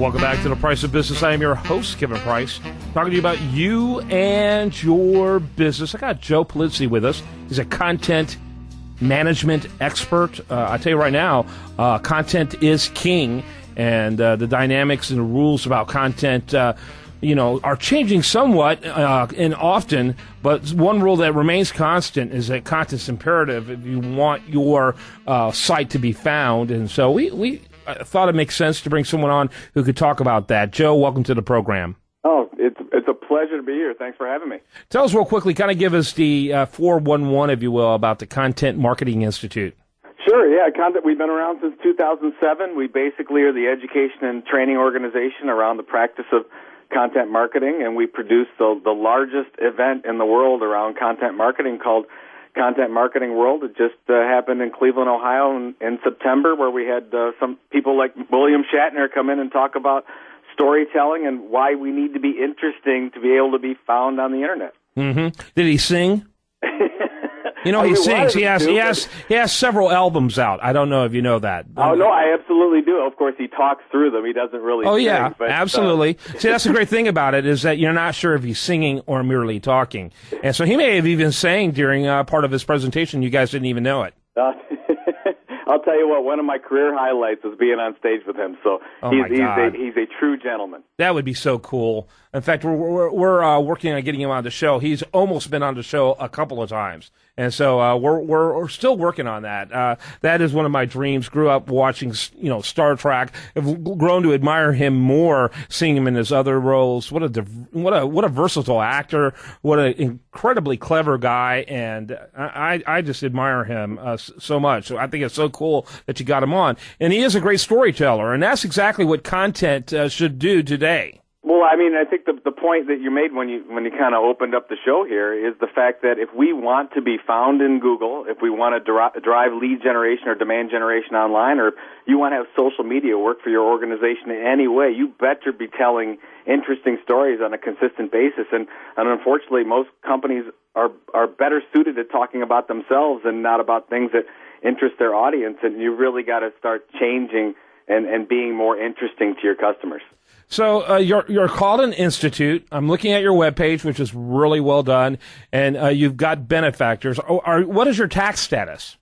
Welcome back to The Price of Business. I am your host, Kevin Price, talking to you about you and your business. I got Joe Pulizzi with us. He's a content management expert. I tell you right now, content is king, and the dynamics and the rules about content are changing somewhat and often, but one rule that remains constant is that content's imperative if you want your site to be found. And so we thought it makes sense to bring someone on who could talk about that. Joe, welcome to the program. Oh, it's a pleasure to be here. Thanks for having me. Tell us real quickly, kind of give us the 411, if you will, about the Content Marketing Institute. Sure, yeah. We've been around since 2007. We basically are the education and training organization around the practice of content marketing, and we produce the largest event in the world around content marketing called Content Marketing World. It just happened in Cleveland, Ohio in September, where we had some people like William Shatner come in and talk about storytelling and why we need to be interesting to be able to be found on the internet. Mm-hmm. Did he sing? He sings. He has several albums out. I don't know if you know that. Oh, no, I absolutely do. Of course, he talks through them. He doesn't really sing. Yeah, but, absolutely. See, that's the great thing about it is that you're not sure if he's singing or merely talking. And so he may have even sang during part of his presentation. You guys didn't even know it. I'll tell you what, one of my career highlights was being on stage with him. So he's a true gentleman. That would be so cool. In fact, we're working on getting him on the show. He's almost been on the show a couple of times. And so we're still working on that. That is one of my dreams. Grew up watching, Star Trek. Have grown to admire him more, seeing him in his other roles. What a versatile actor. What an incredibly clever guy. And I just admire him so much. So I think it's so cool that you got him on. And he is a great storyteller. And that's exactly what content should do today. Well, I mean, I think the point that you made when you kind of opened up the show here is the fact that if we want to be found in Google, if we want to drive lead generation or demand generation online, or you want to have social media work for your organization in any way, you better be telling interesting stories on a consistent basis. And unfortunately, most companies are better suited at talking about themselves and not about things that interest their audience. And you really got to start changing and being more interesting to your customers. So you're called an institute. I'm looking at your webpage, which is really well done, and you've got benefactors. What is your tax status?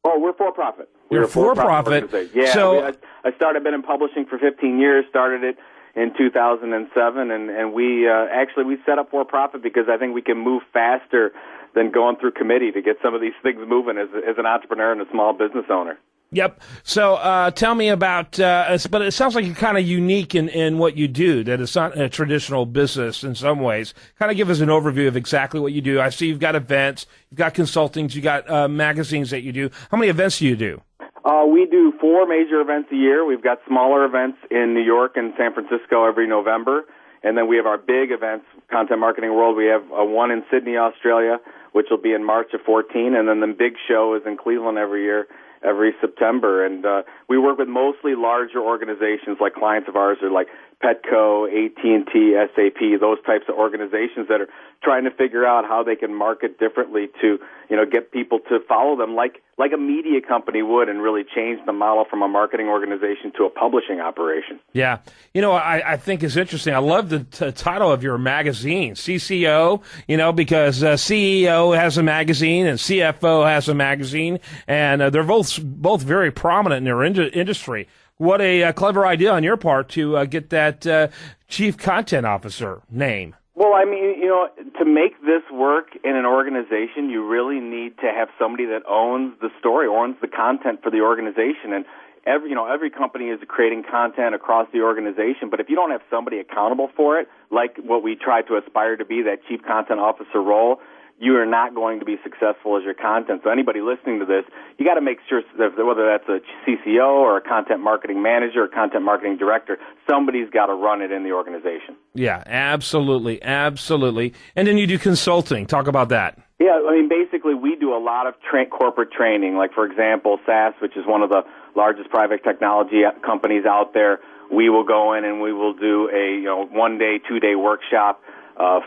Oh, we're for-profit. You're for-profit. Yeah, so, I've been in publishing for 15 years, started it in 2007, and we set up for-profit because I think we can move faster than going through committee to get some of these things moving as an entrepreneur and a small business owner. Yep. So tell me about, but it sounds like you're kind of unique in what you do, that it's not a traditional business in some ways. Kind of give us an overview of exactly what you do. I see you've got events, you've got consultings, you've got magazines that you do. How many events do you do? We do 4 major events a year. We've got smaller events in New York and San Francisco every November. And then we have our big events, Content Marketing World. We have one in Sydney, Australia, which will be in March of 14. And then the big show is in Cleveland every year, every September. And we work with mostly larger organizations like clients of ours are like Petco, AT&T, SAP, those types of organizations that are trying to figure out how they can market differently to, get people to follow them like a media company would and really change the model from a marketing organization to a publishing operation. Yeah. I think it's interesting. I love the title of your magazine, CCO, because CEO has a magazine and CFO has a magazine, and they're both very prominent in their industry. What a clever idea on your part to get that Chief Content Officer name. Well, I mean, to make this work in an organization, you really need to have somebody that owns the story, owns the content for the organization. And every company is creating content across the organization, but if you don't have somebody accountable for it, like what we try to aspire to be, that Chief Content Officer role, you are not going to be successful as your content. So anybody listening to this, you got to make sure that whether that's a CCO or a content marketing manager or content marketing director, somebody's got to run it in the organization. Yeah, absolutely, absolutely. And then you do consulting. Talk about that. Yeah, I mean, basically we do a lot of corporate training. Like, for example, SAS, which is one of the largest private technology companies out there, we will go in and we will do a 1-day, 2-day workshop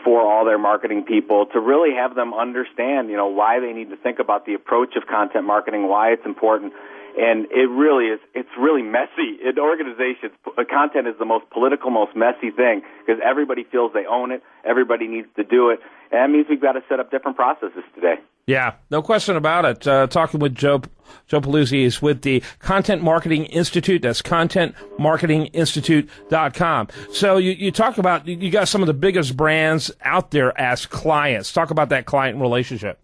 for all their marketing people to really have them understand, why they need to think about the approach of content marketing, why it's important, And it's really messy. In organizations, content is the most political, most messy thing because everybody feels they own it. Everybody needs to do it. And that means we've got to set up different processes today. Yeah, no question about it. Talking with Joe Pulizzi is with the Content Marketing Institute. That's contentmarketinginstitute.com. So you talk about, you got some of the biggest brands out there as clients. Talk about that client relationship.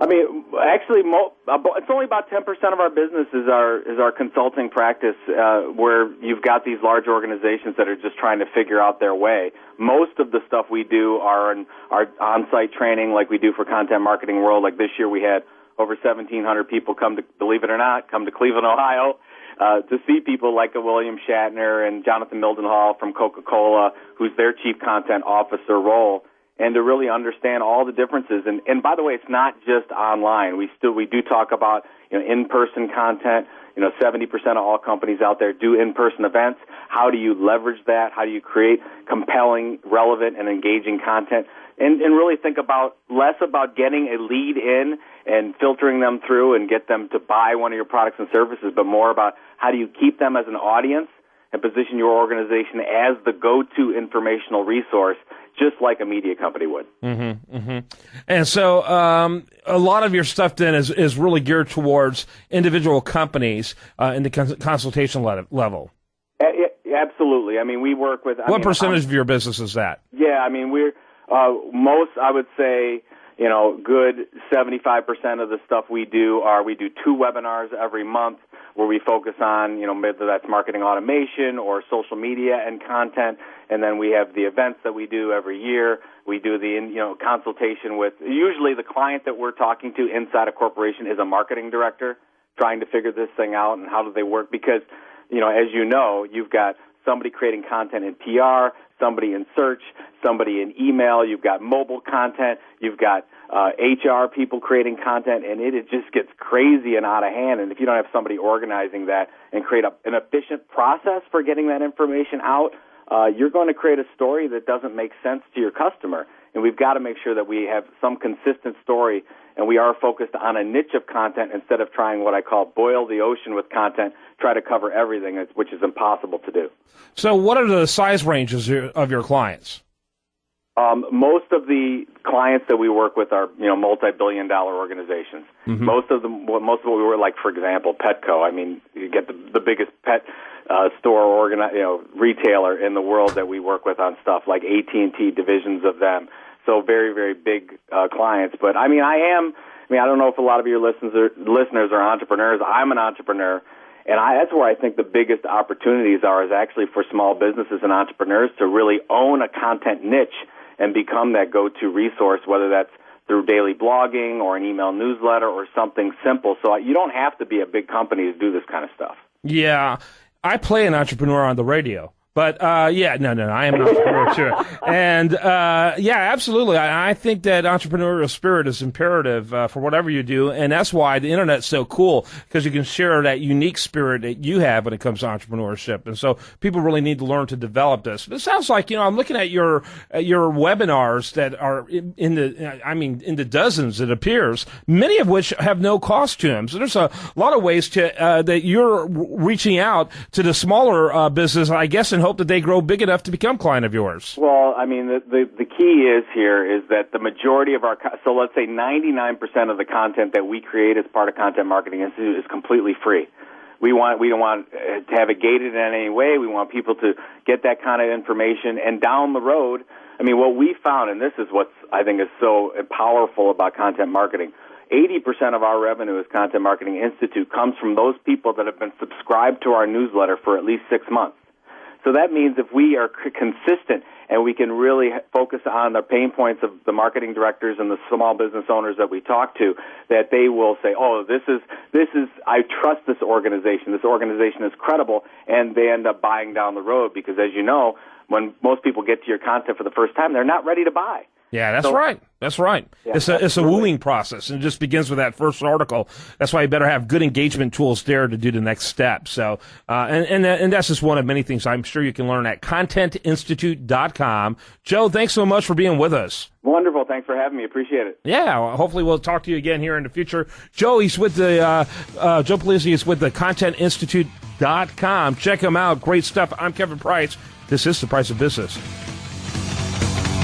I mean, actually, it's only about 10% of our business is our consulting practice, where you've got these large organizations that are just trying to figure out their way. Most of the stuff we do are our on-site training, like we do for Content Marketing World. Like this year, we had over 1,700 people believe it or not, come to Cleveland, Ohio, to see people like a William Shatner and Jonathan Mildenhall from Coca-Cola, who's their chief content officer role, and to really understand all the differences. And by the way, it's not just online. We do talk about, in-person content. 70% of all companies out there do in-person events. How do you leverage that? How do you create compelling, relevant, and engaging content? And really think about less about getting a lead in and filtering them through and get them to buy one of your products and services, but more about how do you keep them as an audience and position your organization as the go-to informational resource, just like a media company would. Mm-hmm, mm-hmm. And so a lot of your stuff then is really geared towards individual companies in the consultation level. Absolutely. I mean, we work with... What percentage of your business is that? Yeah, I mean, we're most, I would say, good 75% of the stuff we do 2 webinars every month where we focus on, whether that's marketing automation or social media and content. And then we have the events that we do every year. We do the, consultation with, usually the client that we're talking to inside a corporation is a marketing director trying to figure this thing out and how do they work. Because, as you've got somebody creating content in PR, somebody in search, somebody in email, you've got mobile content, you've got HR people creating content, and it just gets crazy and out of hand. And if you don't have somebody organizing that and create an efficient process for getting that information out, you're going to create a story that doesn't make sense to your customer. And we've got to make sure that we have some consistent story, and we are focused on a niche of content instead of trying what I call boil the ocean with content, try to cover everything, which is impossible to do. So what are the size ranges of your clients? Most of the clients that we work with are, multi-billion-dollar organizations. Mm-hmm. Most of what we were like, for example, Petco. I mean, you get the biggest pet store retailer in the world that we work with on stuff like AT&T, divisions of them. So very, very big clients. But I don't know if a lot of your listeners are entrepreneurs. I'm an entrepreneur. And that's where I think the biggest opportunities is actually for small businesses and entrepreneurs to really own a content niche and become that go-to resource, whether that's through daily blogging or an email newsletter or something simple. So you don't have to be a big company to do this kind of stuff. Yeah, I play an entrepreneur on the radio. But, I am an entrepreneur, too. And, absolutely. I think that entrepreneurial spirit is imperative for whatever you do, and that's why the Internet's so cool, because you can share that unique spirit that you have when it comes to entrepreneurship. And so people really need to learn to develop this. But it sounds like, I'm looking at your webinars that are in the dozens, it appears, many of which have no cost to them. So there's a lot of ways that you're reaching out to the smaller business, I guess, and hope that they grow big enough to become client of yours. Well, the key is that the majority of so let's say 99% of the content that we create as part of Content Marketing Institute is completely free. We don't want to have it gated in any way. We want people to get that kind of information. And down the road, what we found, and this is what I think is so powerful about content marketing, 80% of our revenue as Content Marketing Institute comes from those people that have been subscribed to our newsletter for at least 6 months. So that means if we are consistent and we can really focus on the pain points of the marketing directors and the small business owners that we talk to, that they will say, this is, I trust this organization. This organization is credible, and they end up buying down the road because, as you know, when most people get to your content for the first time, they're not ready to buy. Yeah, that's right. That's right. Yeah, It's a wooing process, and it just begins with that first article. That's why you better have good engagement tools there to do the next step. So, and that's just one of many things I'm sure you can learn at contentinstitute.com. Joe, thanks so much for being with us. Wonderful. Thanks for having me. Appreciate it. Yeah, well, hopefully we'll talk to you again here in the future. Joe, he's with the Joe Pulizzi is with the contentinstitute.com. Check him out. Great stuff. I'm Kevin Price. This is The Price of Business.